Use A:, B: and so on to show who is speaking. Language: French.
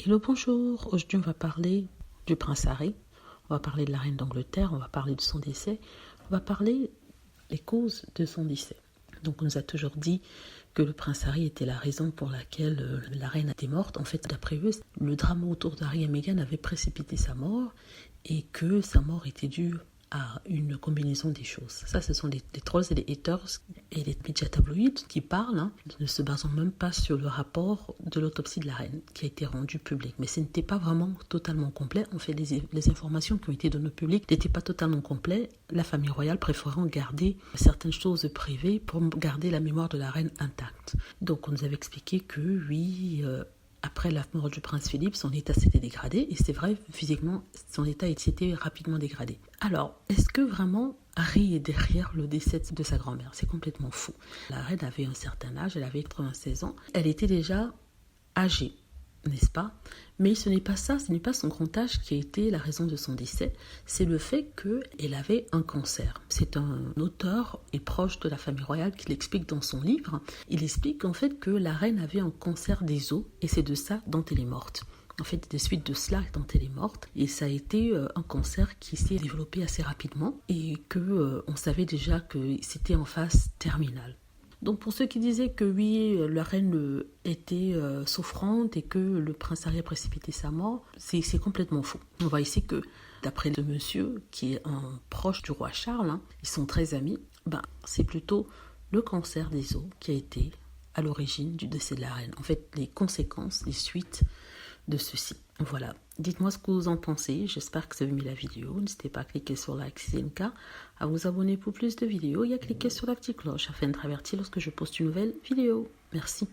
A: Hello, bonjour. Aujourd'hui, on va parler du prince Harry. On va parler de la reine d'Angleterre. On va parler de son décès. On va parler des causes de son décès. Donc, on nous a toujours dit que le prince Harry était la raison pour laquelle la reine était morte. En fait, d'après eux, le drame autour d'Harry et Meghan avait précipité sa mort et que sa mort était due à une combinaison des choses. Ça, ce sont les trolls et les haters et les médias tabloïds qui parlent, ne se basant même pas sur le rapport de l'autopsie de la reine qui a été rendu public. Mais ce n'était pas vraiment totalement complet. En fait, les informations qui ont été données au public n'étaient pas totalement complètes. La famille royale préférant garder certaines choses privées pour garder la mémoire de la reine intacte. Donc, on nous avait expliqué que oui... après la mort du prince Philippe, son état s'était dégradé, et c'est vrai, physiquement, son état s'était rapidement dégradé. Alors, est-ce que vraiment Harry est derrière le décès de sa grand-mère? C'est complètement fou. La reine avait un certain âge, elle avait 96 ans, elle était déjà âgée, n'est-ce pas? Mais ce n'est pas ça, ce n'est pas son grand âge qui a été la raison de son décès, c'est le fait qu'elle avait un cancer. C'est un auteur et proche de la famille royale qui l'explique dans son livre. Il explique en fait que la reine avait un cancer des os et c'est de ça dont elle est morte. En fait, des suites de cela dont elle est morte, et ça a été un cancer qui s'est développé assez rapidement et que on savait déjà que c'était en phase terminale. Donc pour ceux qui disaient que oui, la reine était souffrante et que le prince Harry a précipité sa mort, c'est complètement faux. On voit ici que d'après ce monsieur qui est un proche du roi Charles, ils sont très amis, c'est plutôt le cancer des os qui a été à l'origine du décès de la reine. En fait, les conséquences, les suites de ceci. Voilà, dites-moi ce que vous en pensez, j'espère que vous avez aimé la vidéo, n'hésitez pas à cliquer sur like si c'est le cas, à vous abonner pour plus de vidéos et à cliquer sur la petite cloche afin d'être averti lorsque je poste une nouvelle vidéo. Merci.